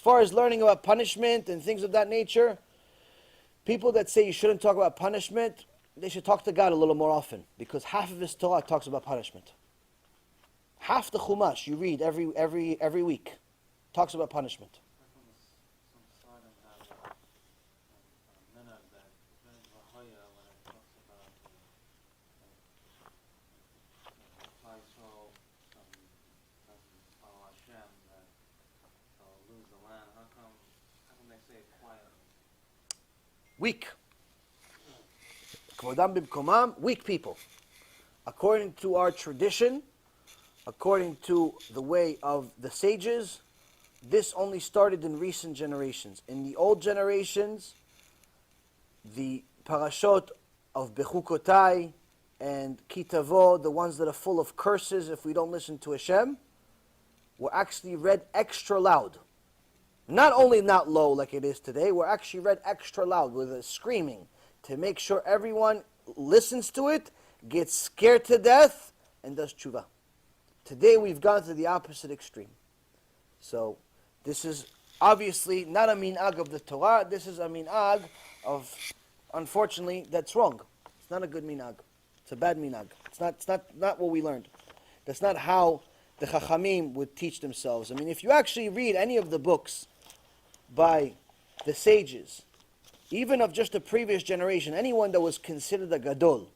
far as learning about punishment and things of that nature, people that say you shouldn't talk about punishment, they should talk to God a little more often, because half of his Torah talks about punishment. Half the Chumash you read every week talks about punishment. Weak. Weak people. According to our tradition, according to the way of the sages, this only started in recent generations. In the old generations, the parashot of Bechukotai and Kitavo, the ones that are full of curses if we don't listen to Hashem, were actually read extra loud. Not only not low like it is today, were actually read extra loud with a screaming to make sure everyone listens to it, gets scared to death, and does tshuva. Today we've gone to the opposite extreme. So this is obviously not a minhag of the Torah. This is a minhag of, unfortunately, that's wrong. It's not a good minhag. It's a bad minhag. It's not what we learned. That's not how the Chachamim would teach themselves. I mean, if you actually read any of the books by the sages, even of just the previous generation, anyone that was considered a gadol,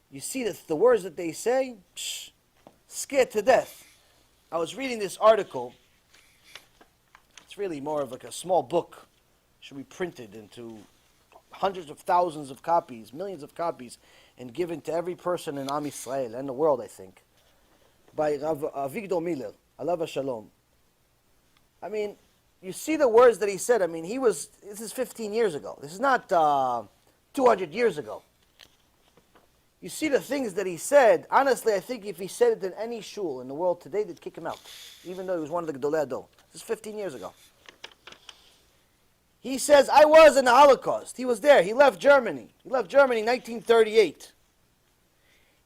you see that the words that they say, scared to death. I was reading this article. It's really more of like a small book. It should be printed into hundreds of thousands of copies, millions of copies, and given to every person in Am Yisrael and the world, I think, by Rav Avidgor Miller, Alav Shalom. I mean, you see the words that he said. I mean, this is 15 years ago. This is not 200 years ago. You see the things that he said. Honestly, I think if he said it in any shul in the world today, they'd kick him out, even though he was one of the Gedolei Ador. This is 15 years ago. He says, I was in the Holocaust. He was there. He left Germany. He left Germany in 1938.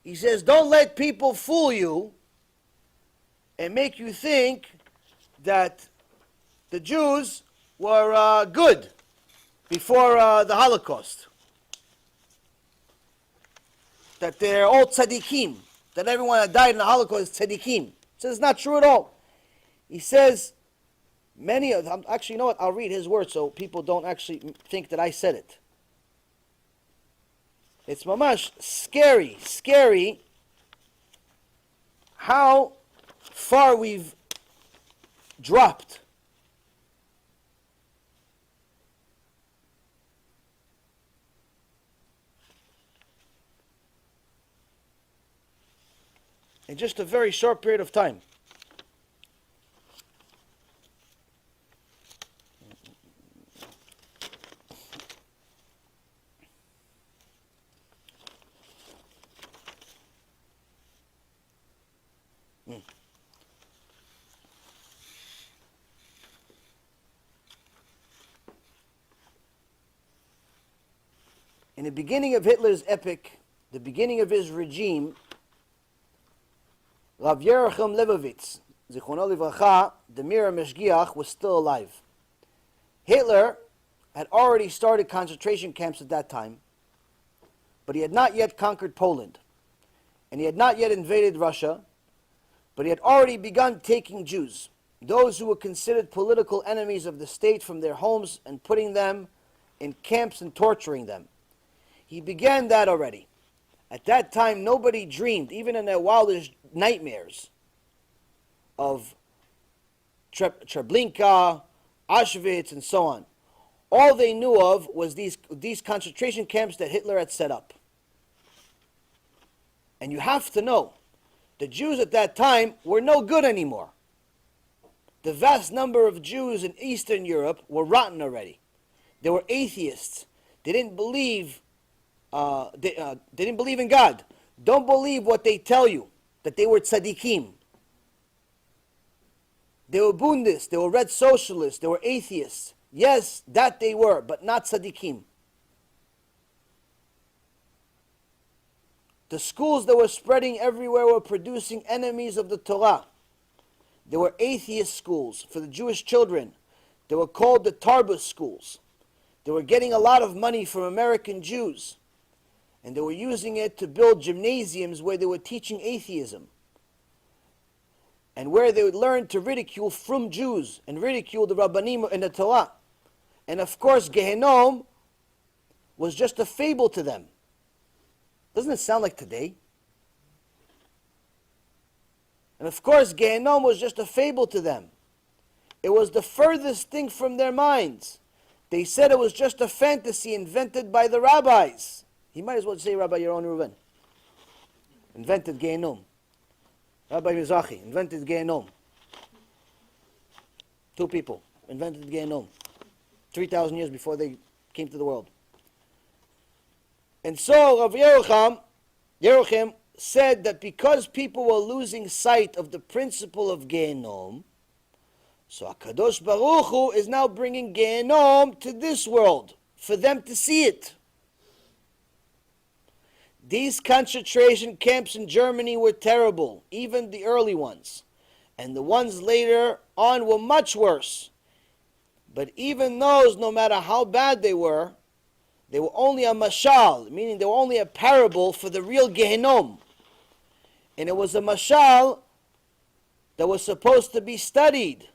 He says, don't let people fool you and make you think that the Jews were good before the Holocaust. That they're all tzaddikim. That everyone that died in the Holocaust is tzaddikim. He says it's not true at all. He says, many of them, actually, you know what, I'll read his words so people don't actually think that I said it. It's mamash scary how far we've dropped. In just a very short period of time. In the beginning of Hitler's epic, the beginning of his regime, Rav Yerachem Levovitz, Zichrono Livracha, the Mira Meshgiach, was still alive. Hitler had already started concentration camps at that time, but he had not yet conquered Poland, and he had not yet invaded Russia, but he had already begun taking Jews, those who were considered political enemies of the state, from their homes and putting them in camps and torturing them. He began that already. At that time, nobody dreamed, even in their wildest nightmares, of Treblinka, Auschwitz, and so on. All they knew of was these concentration camps that Hitler had set up. And you have to know, the Jews at that time were no good anymore. The vast number of Jews in Eastern Europe were rotten already. They were atheists. They didn't believe they didn't believe in God. Don't believe what they tell you, that they were tzaddikim. They were Bundists, they were red socialists, they were atheists. Yes, that they were, but not tzaddikim. The schools that were spreading everywhere were producing enemies of the Torah. There were atheist schools for the Jewish children, They were called the Tarbus schools. They were getting a lot of money from American Jews, and they were using it to build gymnasiums where they were teaching atheism, and where they would learn to ridicule frum Jews and ridicule the Rabbanim and the Torah. And of course, Gehenom was just a fable to them. Doesn't it sound like today? And of course, Gehenom was just a fable to them. It was the furthest thing from their minds. They said it was just a fantasy invented by the rabbis. He might as well say Rabbi Yaron Reuven. Invented Gehenom. Rabbi Mizrahi invented Gehenom. Two people invented Gehenom. 3,000 years before they came to the world. And so Rav Yerucham said that because people were losing sight of the principle of Gehenom, so HaKadosh Baruch Hu is now bringing Gehenom to this world for them to see it. These concentration camps in Germany were terrible, even the early ones. And the ones later on were much worse. But even those, no matter how bad they were only a mashal, meaning they were only a parable for the real Gehenom. And it was a mashal that was supposed to be studied.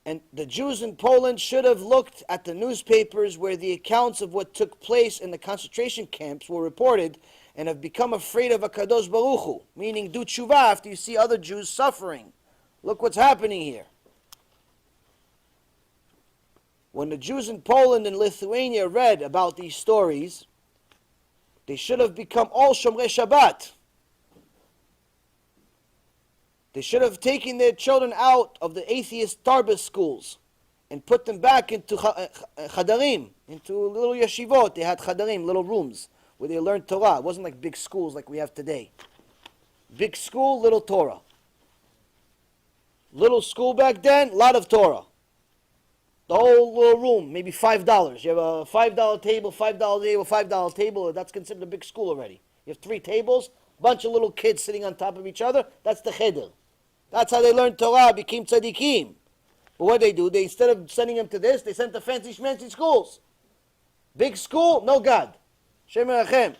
And the Jews in Poland should have looked at the newspapers where the accounts of what took place in the concentration camps were reported, and have become afraid of HaKadosh Baruch Hu, meaning do tshuva after you see other Jews suffering. Look what's happening here. When the Jews in Poland and Lithuania read about these stories, they should have become all Shomrei Shabbat. They should have taken their children out of the atheist Tarbus schools and put them back into chadarim, into little yeshivot. They had chadarim, little rooms, where they learned Torah. It wasn't like big schools like we have today. Big school, little Torah. Little school back then, lot of Torah. The whole little room, maybe $5. You have a $5 table, $5 table, $5 table. That's considered a big school already. You have 3 tables, bunch of little kids sitting on top of each other. That's the cheder. That's how they learned Torah, became tzaddikim. But what they do, instead of sending them to this, they sent to fancy schmancy schools. Big school, no God. Shem Erachem.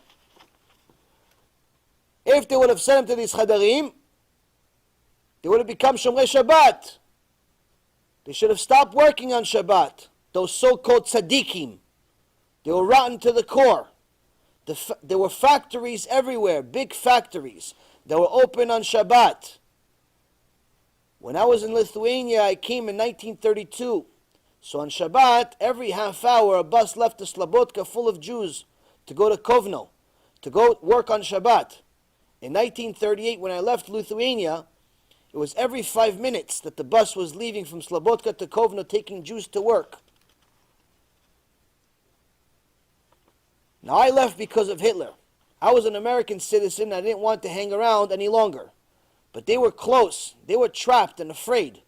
If they would have sent them to these chadarim, they would have become Shomrei Shabbat. They should have stopped working on Shabbat. Those so-called tzaddikim. They were rotten to the core. There were factories everywhere, big factories, that were open on Shabbat. When I was in Lithuania, I came in 1932. So on Shabbat, every half hour, a bus left the Slabotka full of Jews to go to Kovno, to go work on Shabbat. In 1938, when I left Lithuania, it was every 5 minutes that the bus was leaving from Slabotka to Kovno, taking Jews to work. Now I left because of Hitler. I was an American citizen. I didn't want to hang around any longer. But they were close. They were trapped and afraid.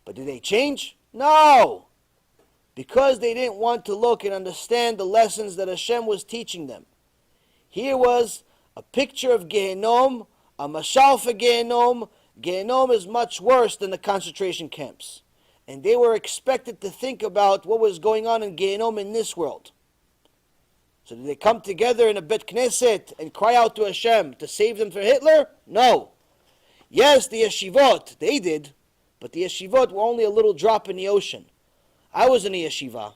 But did they change? No! Because they didn't want to look and understand the lessons that Hashem was teaching them. Here was a picture of Gehenom, a mashal for Gehenom. Gehenom is much worse than the concentration camps. And they were expected to think about what was going on in Gehenom in this world. So did they come together in a Bet Knesset and cry out to Hashem to save them from Hitler? No. Yes, the yeshivot, they did, but the yeshivot were only a little drop in the ocean. I was in a yeshiva,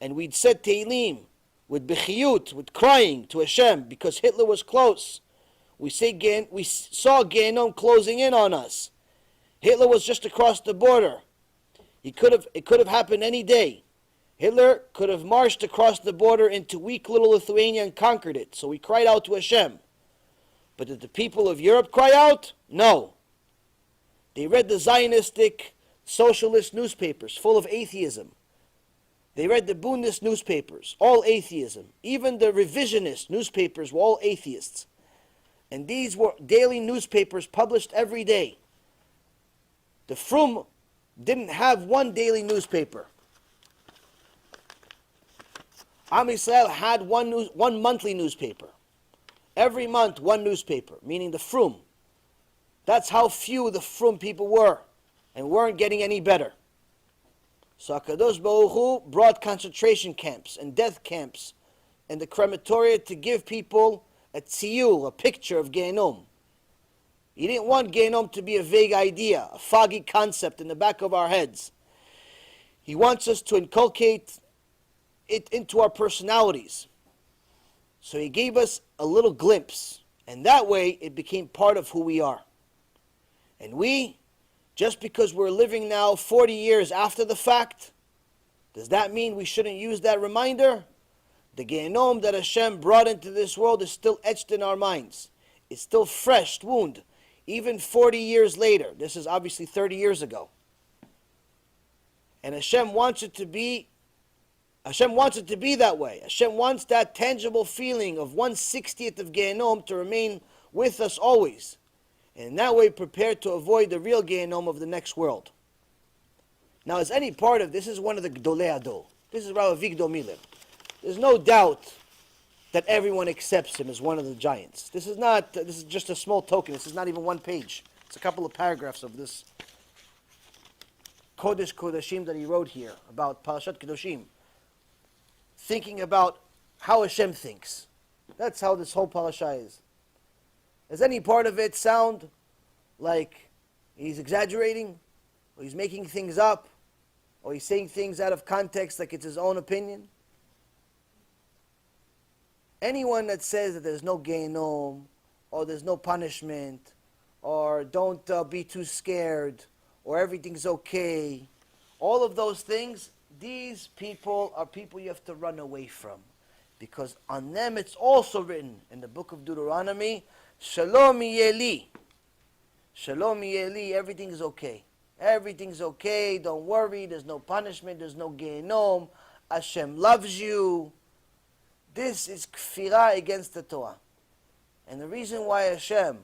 and we'd said Tehillim with bechiyut, with crying to Hashem, because Hitler was close. We saw Gehenom closing in on us. Hitler was just across the border. It could have happened any day. Hitler could have marched across the border into weak little Lithuania and conquered it. So we cried out to Hashem. But did the people of Europe cry out? No. They read the Zionistic socialist newspapers full of atheism. They read the Bundist newspapers, all atheism. Even the revisionist newspapers were all atheists. And these were daily newspapers published every day. The Frum didn't have one daily newspaper. Am Yisrael had one monthly newspaper. Every month, one newspaper, meaning the Frum. That's how few the Frum people were, and weren't getting any better. So HaKadosh Baruch Hu brought concentration camps and death camps and the crematoria to give people a tziyur, a picture of Gehenom. He didn't want Gehenom to be a vague idea, a foggy concept in the back of our heads. He wants us to inculcate it into our personalities. So he gave us a little glimpse, and that way it became part of who we are. And we, just because we're living now 40 years after the fact, does that mean we shouldn't use that reminder? The Gehenom that Hashem brought into this world is still etched in our minds. It's still fresh wound, even 40 years later. This is obviously 30 years ago. And Hashem wants it to be that way. Hashem wants that tangible feeling of 1/60th of Gehenom to remain with us always. And in that way, prepare to avoid the real Gehenom of the next world. Now, as any part of this is one of the Gdolei Adol. This is Rav Avidgor Miller. There's no doubt that everyone accepts him as one of the giants. This is just a small token. This is not even one page. It's a couple of paragraphs of this Kodesh Kodashim that he wrote here about Parashat Kedoshim. Thinking about how Hashem thinks. That's how this whole parasha is. Does any part of it sound like he's exaggerating, or he's making things up, or he's saying things out of context like it's his own opinion? Anyone that says that there's no Gehenom, or there's no punishment, or don't be too scared, or everything's okay, all of those things, these people are people you have to run away from. Because on them it's also written in the book of Deuteronomy, Shalom Yeli. Shalom Yeli, everything's okay. Everything's okay, don't worry, there's no punishment, there's no Gehenom, Hashem loves you. This is kfirah against the Torah. And the reason why Hashem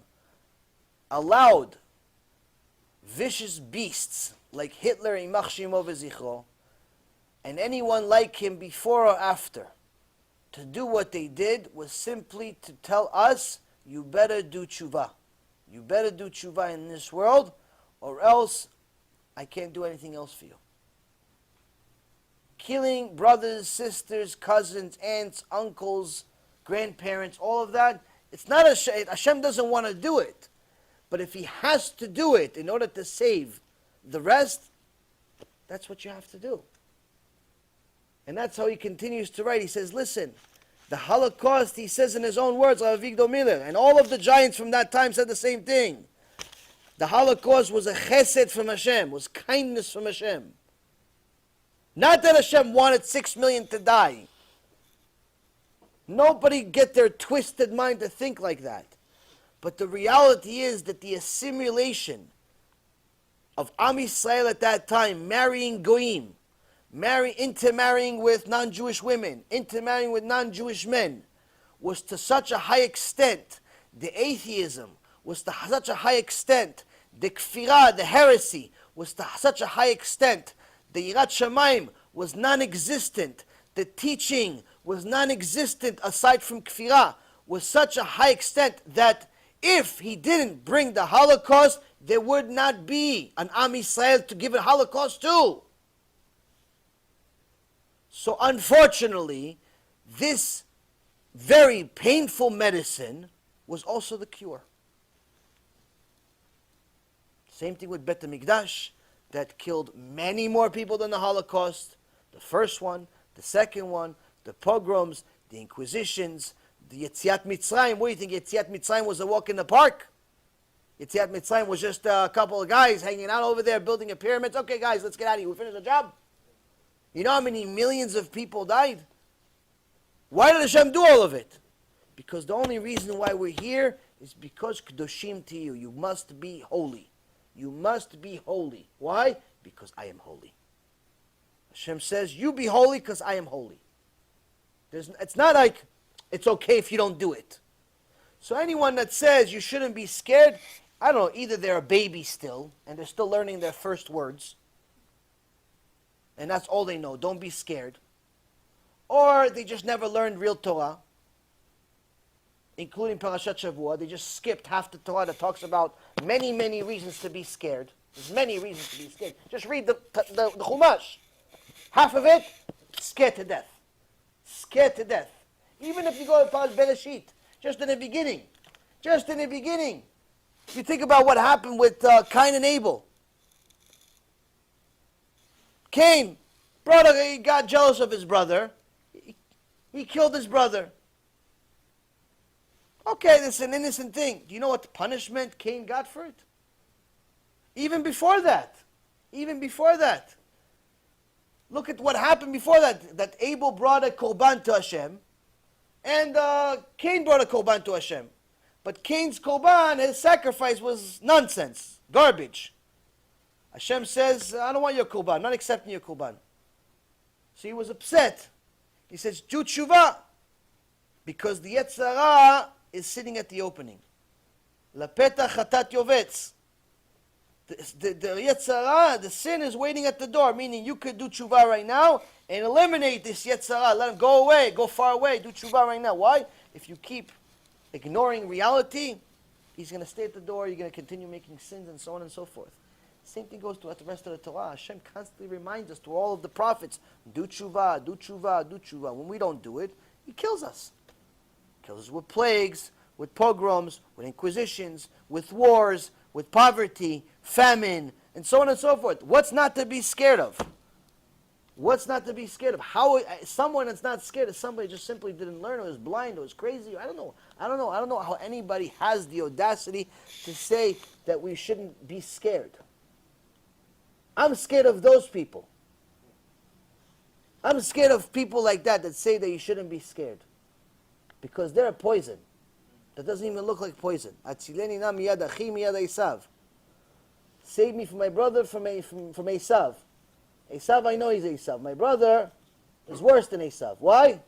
allowed vicious beasts like Hitler, Imach Shemo v'zichro, and anyone like him before or after, to do what they did was simply to tell us, you better do tshuva. You better do tshuva in this world, or else I can't do anything else for you. Killing brothers, sisters, cousins, aunts, uncles, grandparents, all of that, it's not Hashem doesn't want to do it. But if he has to do it in order to save the rest, that's what you have to do. And that's how he continues to write. He says, listen, the Holocaust, he says in his own words, Rav Avidgor Miller, and all of the giants from that time said the same thing. The Holocaust was a chesed from Hashem, was kindness from Hashem. Not that Hashem wanted 6 million to die. Nobody get their twisted mind to think like that. But the reality is that the assimilation of Am Yisrael at that time, marrying goyim, intermarrying with non-Jewish women, intermarrying with non-Jewish men, was to such a high extent, the atheism was to such a high extent, the kfirah, the heresy, was to such a high extent, the Yirat Shamayim was non-existent, the teaching was non-existent aside from kfirah, was such a high extent that if he didn't bring the Holocaust, there would not be an Am Yisrael to give a Holocaust to. So unfortunately, this very painful medicine was also the cure. Same thing with Bet HaMikdash, that killed many more people than the Holocaust. The first one, the second one, the pogroms, the inquisitions, the Yetziat Mitzrayim. What do you think? Yetziat Mitzrayim was a walk in the park? Yetziat Mitzrayim was just a couple of guys hanging out over there building a pyramid. Okay, guys, let's get out of here. We finished the job. You know how many millions of people died? Why did Hashem do all of it? Because the only reason why we're here is because Kedoshim to you. You must be holy. You must be holy. Why? Because I am holy. Hashem says, you be holy because I am holy. It's not like it's okay if you don't do it. So anyone that says you shouldn't be scared, I don't know, either they're a baby still, and they're still learning their first words, and that's all they know, don't be scared, or they just never learned real Torah, including Parashat Shavua. They just skipped half the Torah that talks about many, many reasons to be scared. There's many reasons to be scared. Just read the Chumash. Half of it, scared to death. Scared to death. Even if you go to Bereshit, just in the beginning. Just in the beginning. You think about what happened with Cain and Abel. Cain, brother, he got jealous of his brother. He killed his brother. Okay, this is an innocent thing. Do you know what punishment Cain got for it? Even before that. Even before that. Look at what happened before that. That Abel brought a korban to Hashem. And Cain brought a korban to Hashem. But Cain's korban, his sacrifice, was nonsense. Garbage. Hashem says, I don't want your korban. I'm not accepting your korban. So he was upset. He says, do tshuva. Because the Yetzer Hara is sitting at the opening. Lapetach chatat yovetz. The Yetzer Hara, the sin is waiting at the door, meaning you could do tshuva right now and eliminate this Yetzer Hara. Let him go away, go far away, do tshuva right now. Why? If you keep ignoring reality, he's going to stay at the door, you're going to continue making sins and so on and so forth. Same thing goes to the rest of the Torah. Hashem constantly reminds us through all of the prophets, do tshuva, do tshuva, do tshuva. When we don't do it, he kills us. Kills us with plagues, with pogroms, with inquisitions, with wars, with poverty, famine, and so on and so forth. What's not to be scared of? What's not to be scared of? How someone that's not scared of somebody just simply didn't learn, or was blind, or was crazy. I don't know how anybody has the audacity to say that we shouldn't be scared. I'm scared of those people. I'm scared of people like that say that you shouldn't be scared. Because they're a poison. That doesn't even look like poison. Atzileni na miyad achi miyad Esav. Save me from my brother from Esav. Esav, I know he's Esav. My brother is worse than Esav. Why?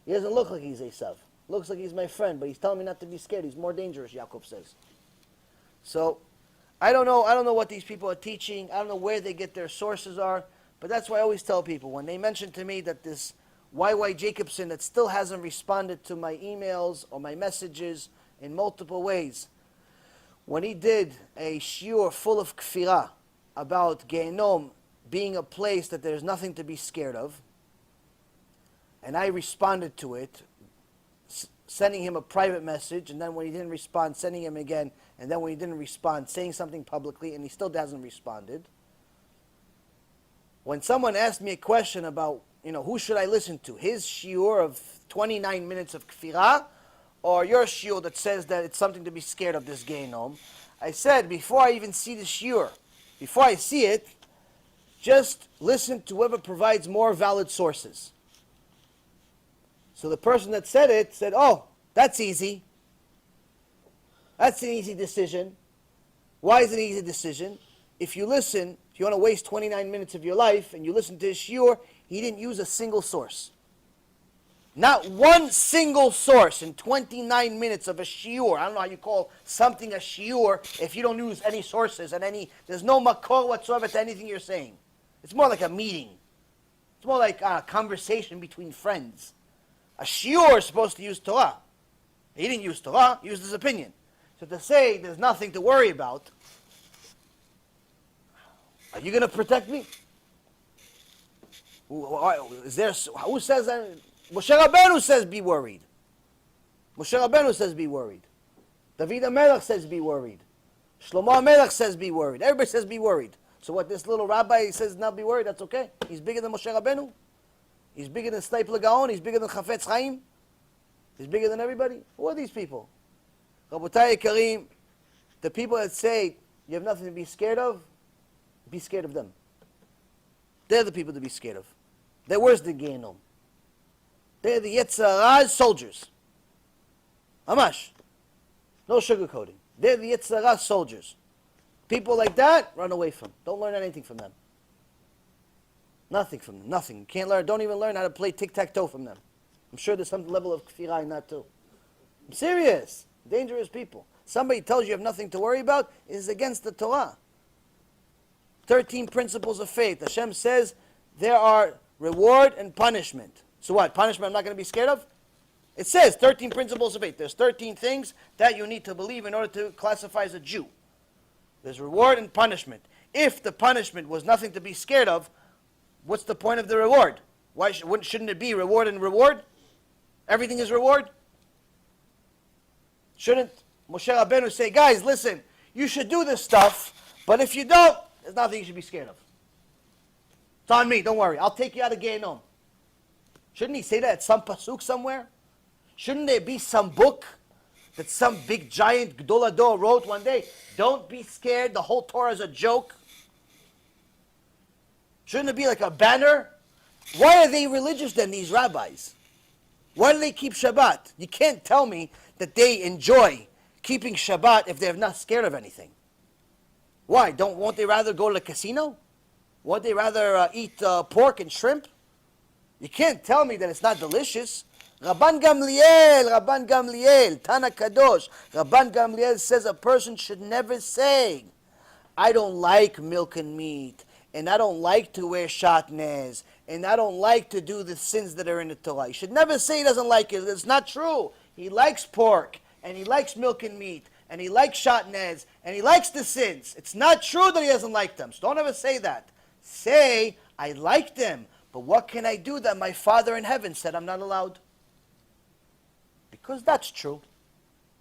He doesn't look like he's Esav. Looks like he's my friend, but he's telling me not to be scared. He's more dangerous, Yaakov says. So, I don't know what these people are teaching. I don't know where they get their sources are. But that's why I always tell people, when they mention to me that this Y.Y. Jacobson that still hasn't responded to my emails or my messages in multiple ways, when he did a shiur full of kfirah about Gehenom being a place that there's nothing to be scared of, and I responded to it, sending him a private message, and then when he didn't respond, sending him again, and then when he didn't respond, saying something publicly, and he still hasn't responded. When someone asked me a question about, who should I listen to? His shiur of 29 minutes of kfirah, or your shiur that says that it's something to be scared of, this Gehenom? I said, before I even see the shiur, before I see it, just listen to whoever provides more valid sources. So the person that said it said, oh, that's easy. That's an easy decision. Why is it an easy decision? If you want to waste 29 minutes of your life and you listen to his shiur, he didn't use a single source. Not one single source in 29 minutes of a shiur. I don't know how you call something a shiur if you don't use any sources and there's no makor whatsoever to anything you're saying. It's more like a meeting. It's more like a conversation between friends. A shiur is supposed to use Torah. He didn't use Torah, he used his opinion. So to say there's nothing to worry about, are you going to protect me? Who says that? Moshe Rabbeinu says be worried. Moshe Rabbeinu says be worried. David HaMelech says be worried. Shlomo HaMelech says be worried. Everybody says be worried. So what this little rabbi says not be worried, that's okay? He's bigger than Moshe Rabbeinu? He's bigger than Stipler Gaon? He's bigger than Chafetz Chaim? He's bigger than everybody? Who are these people? Rabotai Karim, the people that say you have nothing to be scared of, be scared of them. They're the people to be scared of. They're worse than Gehenom. They're the Yetzer Hara's soldiers. Hamash. No sugarcoating. They're the Yetzer Hara's soldiers. People like that, run away from. Don't learn anything from them. Nothing from them. Nothing. You can't learn. Don't even learn how to play tic-tac-toe from them. I'm sure there's some level of kfirah in that too. I'm serious. Dangerous people. Somebody tells you have nothing to worry about is against the Torah. 13 principles of faith. Hashem says there are reward and punishment. So what? Punishment I'm not going to be scared of? It says 13 principles of faith. There's 13 things that you need to believe in order to classify as a Jew. There's reward and punishment. If the punishment was nothing to be scared of, What's the point of the reward? Why shouldn't it be reward and reward? Everything is reward. Shouldn't Moshe Rabbeinu say, guys, listen, you should do this stuff, but if you don't, there's nothing you should be scared of. It's on me, don't worry. I'll take you out of Gehenom. Shouldn't he say that at some pasuk somewhere? Shouldn't there be some book that some big giant Gedol Hador wrote one day? Don't be scared, the whole Torah is a joke. Shouldn't it be like a banner? Why are they religious then, these rabbis? Why do they keep Shabbat? You can't tell me that they enjoy keeping Shabbat if they're not scared of anything. Why? Won't they rather go to the casino? Won't they rather eat pork and shrimp? You can't tell me that it's not delicious. Rabban Gamliel, Tana Kadosh. Rabban Gamliel says a person should never say, I don't like milk and meat, and I don't like to wear shatnez, and I don't like to do the sins that are in the Torah. He should never say he doesn't like it. It's not true. He likes pork, and he likes milk and meat, and he likes shatnez, and he likes the sins. It's not true that he doesn't like them. So don't ever say that. Say, I like them, but what can I do that my Father in heaven said I'm not allowed? Because that's true.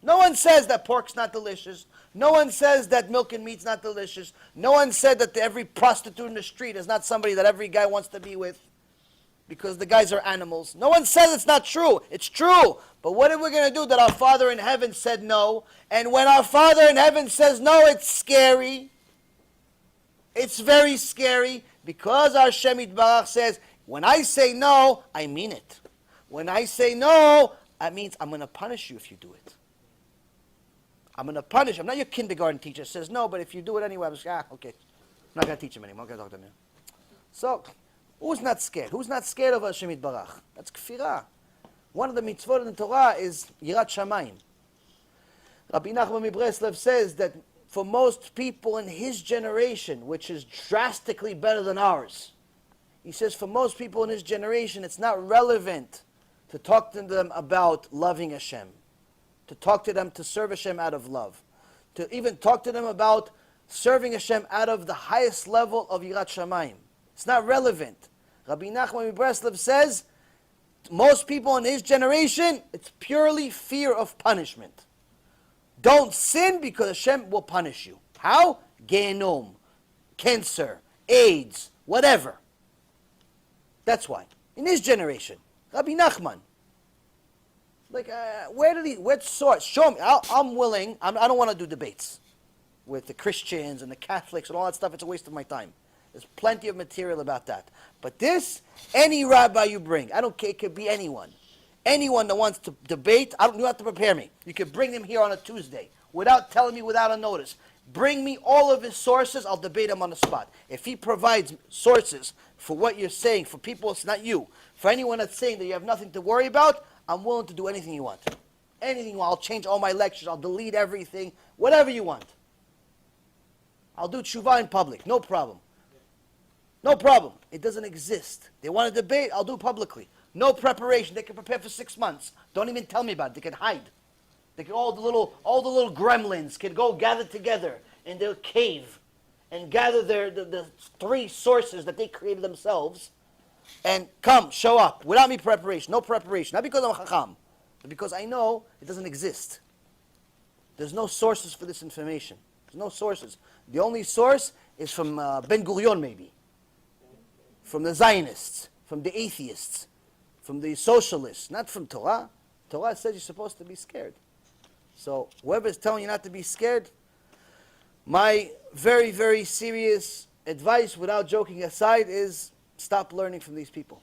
No one says that pork's not delicious. No one says that milk and meat's not delicious. No one said that every prostitute in the street is not somebody that every guy wants to be with, because the guys are animals. No one says it's not true. It's true. But what are we going to do that our Father in heaven said no? And when our Father in heaven says no, it's scary. It's very scary, because our Hashem Yitbarach says, when I say no, I mean it. When I say no, that means I'm going to punish you if you do it. I'm going to punish. I'm not your kindergarten teacher that says no, but if you do it anyway, I'm just, okay. I'm not going to teach him anymore. I'm going to talk to him. So, who's not scared? Who's not scared of Hashem Yitbarach? That's kfirah. One of the mitzvot in the Torah is Yirat Shamayim. Rabbi Nachman Mibreslev says that for most people in his generation, which is drastically better than ours, he says for most people in his generation, it's not relevant to talk to them about loving Hashem, to talk to them to serve Hashem out of love, to even talk to them about serving Hashem out of the highest level of Yirat Shamayim. It's not relevant. Rabbi Nachman Mibreslev says, most people in his generation, it's purely fear of punishment. Don't sin because Hashem will punish you. How? Gehenom, cancer, AIDS, whatever. That's why. In his generation, Rabbi Nachman. Like, where's source? Show me. I'm willing. I don't want to do debates with the Christians and the Catholics and all that stuff. It's a waste of my time. There's plenty of material about that. But this, any rabbi you bring, I don't care, it could be anyone. Anyone that wants to debate, you don't have to prepare me. You can bring them here on a Tuesday without telling me, without a notice. Bring me all of his sources, I'll debate him on the spot. If he provides sources for what you're saying, for people, it's not you. For anyone that's saying that you have nothing to worry about, I'm willing to do anything you want. Anything you want. I'll change all my lectures, I'll delete everything, whatever you want. I'll do tshuva in public, no problem. No problem. It doesn't exist. They want to debate, I'll do publicly. No preparation. They can prepare for 6 months. Don't even tell me about it. They can hide. They can, all the little gremlins can go gather together in their cave and gather the 3 sources that they created themselves and come, show up without me preparation. No preparation. Not because I'm a chacham, but because I know it doesn't exist. There's no sources for this information. There's no sources. The only source is from Ben Gurion, maybe. From the Zionists, from the atheists, from the socialists, not from Torah. Torah says you're supposed to be scared. So whoever's telling you not to be scared, my very, very serious advice, without joking aside, is stop learning from these people.